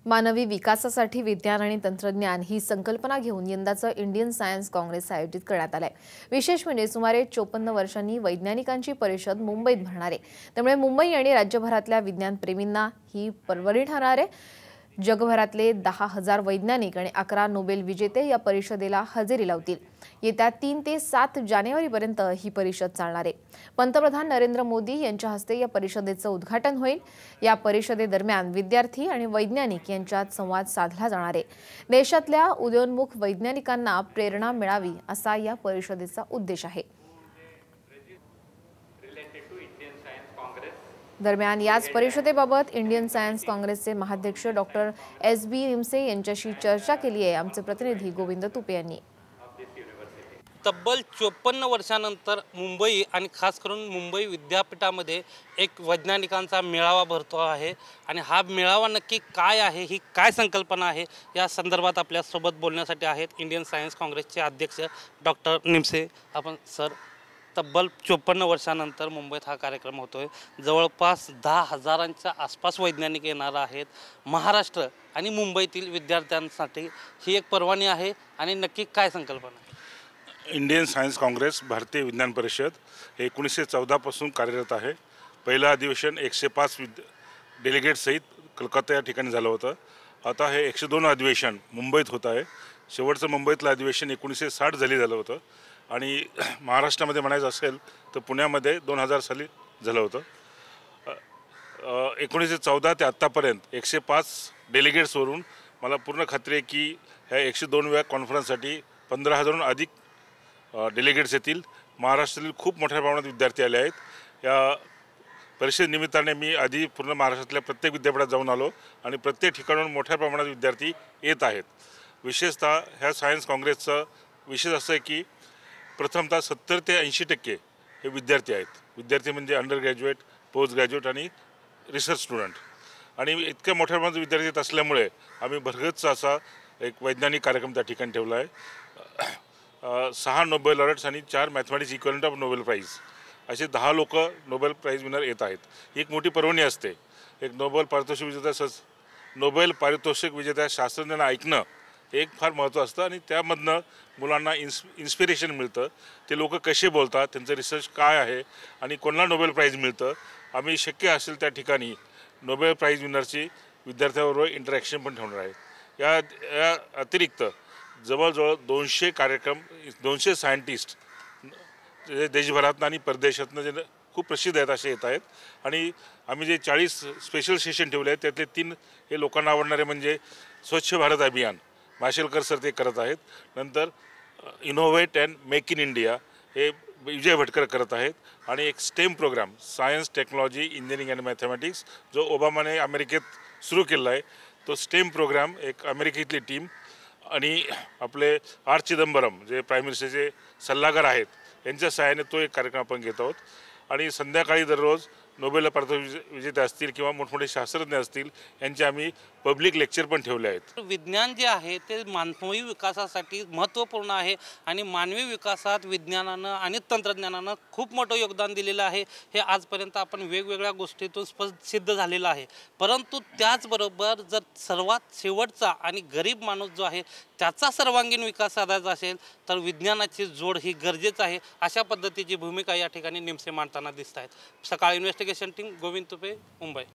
मानवी विकासासाठी विज्ञान आणि तंत्रज्ञान ही संकल्पना घेऊन यंदाचं इंडियन सायन्स काँग्रेस आयोजित करण्यात आलंय। विशेष म्हणजे सुमारे 54 वर्षांनी वैज्ञानिकांची परिषद मुंबईत भरणार आहे। त्यामुळे मुंबई आणि राज्यभरातल्या विज्ञानप्रेमींना ही पर्वणी ठरणार आहे। जगभरातले 10,000 वैज्ञानिक आणि 11 नोबेल विजेते या परिषदेला हजेरी लावतील। येत्या 3 ते 7 जानेवारीपर्यंत ही परिषद चालणार आहे। पंतप्रधान नरेंद्र मोदी यांच्या हस्ते या परिषदेचं उद्घाटन होईल। या परिषदेदरम्यान विद्यार्थी आणि वैज्ञानिक यांच्यात संवाद साधला जाणार आहे। देशातल्या उदयोन्मुख वैज्ञानिकांना प्रेरणा मिळावी असा या परिषदेचा उद्देश आहे। दरम्यान याच परिषदेबाबत इंडियन सायन्स काँग्रेसचे महाध्यक्ष डॉक्टर एस.बी. निमसे यांच्याशी चर्चा केली आहे आमचे प्रतिनिधी गोविंद तुपे यांनी। तब्बल 54 वर्षानंतर मुंबई आणि खास करून मुंबई विद्यापीठामध्ये एक वैज्ञानिकांचा मेळावा भरतो आहे आणि हा मेळावा नक्की काय आहे, ही काय संकल्पना आहे, या संदर्भात आपल्यासोबत बोलण्यासाठी आहेत इंडियन सायन्स काँग्रेसचे अध्यक्ष डॉक्टर निमसे। आपण सर, तब्बल 54 वर्षानंतर मुंबईत हा कार्यक्रम होतोय। जवळपास 10,000च्या आसपास वैज्ञानिक येणार आहेत। महाराष्ट्र आणि मुंबईतील विद्यार्थ्यांसाठी ही एक पर्वणी आहे आणि नक्की काय संकल्पना आहे? इंडियन सायन्स काँग्रेस भारतीय विज्ञान परिषद 1914 पासून कार्यरत आहे। पहिलं अधिवेशन 105 डेलिगेट सहित कलकत्ता या ठिकाणी झालं होतं। आता हे 102 अधिवेशन मुंबईत होत आहे। शेवटचं मुंबईतलं अधिवेशन 1960 साली झालं होतं आणि महाराष्ट्रामध्ये म्हणायचं असेल तर पुण्यामध्ये 2000 साली झालं होतं। 1914 ते आत्तापर्यंत 105 डेलिगेट्सवरून मला पूर्ण खात्री आहे की ह्या 102व्या कॉन्फरन्ससाठी 15,000हून अधिक डेलिगेट्स येतील। महाराष्ट्रातील खूप मोठ्या प्रमाणात विद्यार्थी आले आहेत। या परिषदेनिमित्ताने मी आधी पूर्ण महाराष्ट्रातल्या प्रत्येक विद्यापीठात जाऊन आलो आणि प्रत्येक ठिकाणून मोठ्या प्रमाणात विद्यार्थी येत आहेत। विशेषतः ह्या सायन्स काँग्रेसचा विशेष असं आहे की प्रथमतः 70 ते 80% हे विद्यार्थी आहेत। विद्यार्थी म्हणजे अंडर ग्रॅज्युएट, पोस्ट ग्रॅज्युएट आणि रिसर्च स्टुडंट। आणि इतक्या मोठ्या प्रमाणात विद्यार्थी येत असल्यामुळे आम्ही भरगच्च असा एक वैज्ञानिक कार्यक्रम त्या ठिकाणी ठेवला आहे। 6 नोबेल लॉरेट्स आणि 4 mathematics equivalent of Nobel prize असे 10 लोक नोबेल प्राईज विनर येत आहेत। ही एक मोठी पर्वणी असते। एक नोबेल पारितोषिक विजेत्या शास्त्रज्ञांना ऐकणं एक फार महत्त्व असतं आणि त्यामधनं मुलांना इन्स्पिरेशन मिळतं। ते लोक कसे बोलतात, त्यांचं रिसर्च काय आहे आणि कोणाला नोबेल प्राईज मिळतं। आम्ही शक्य असेल त्या ठिकाणी नोबेल प्राईज विनरची विद्यार्थ्यांबरोबर इंटरॅक्शन पण ठेवणार आहे। या अतिरिक्त जवळजवळ 200 कार्यक्रम, 200 सायंटिस्ट देशभरातून आणि परदेशातून जे खूप प्रसिद्ध आहेत असे येत आहेत। आणि आम्ही जे 40 स्पेशल सेशन ठेवले आहेत त्यातले 3 हे लोकांना आवडणारे म्हणजे स्वच्छ भारत अभियान, माशेलकर सर ते करत आहेत। नंतर innovate and make in India हे विजय भटकर करत आहेत। आणि एक STEM program science, technology, engineering and mathematics जो ओबामाने अमेरिकेत सुरू केला आहे, तो स्टेम प्रोग्राम एक अमेरिकेतली टीम आणि आपले आर चिदंबरम जे प्राईम मिनिस्टरचे सल्लागार आहेत यांच्या सहाय्याने तो एक कार्यक्रम आपण घेत आहोत। आणि संध्याकाळी दररोज नोबेल पारितोषिक विजेते असतील किंवा मोठमोठे शास्त्रज्ञ असतील यांचे आम्ही पब्लिक लेक्चर पण ठेवले आहेत। विज्ञान जे आहे ते मानवी विकासासाठी महत्त्वपूर्ण आहे आणि मानवी विकासात विज्ञानानं आणि तंत्रज्ञानानं खूप मोठं योगदान दिलेलं आहे। हे आजपर्यंत आपण वेगवेगळ्या गोष्टीतून सिद्ध झालेलं आहे। परंतु त्याचबरोबर जर सर्वात शेवटचा आणि गरीब माणूस जो आहे त्याचा सर्वांगीण विकास साधायचा असेल तर विज्ञानाची जोड ही गरजेचं आहे। अशा पद्धतीची भूमिका या ठिकाणी निमसे मांडताना दिसत आहेत। सकाळ इन्व्हेस्टिगेशन टीम, गोविंद तुपे, मुंबई।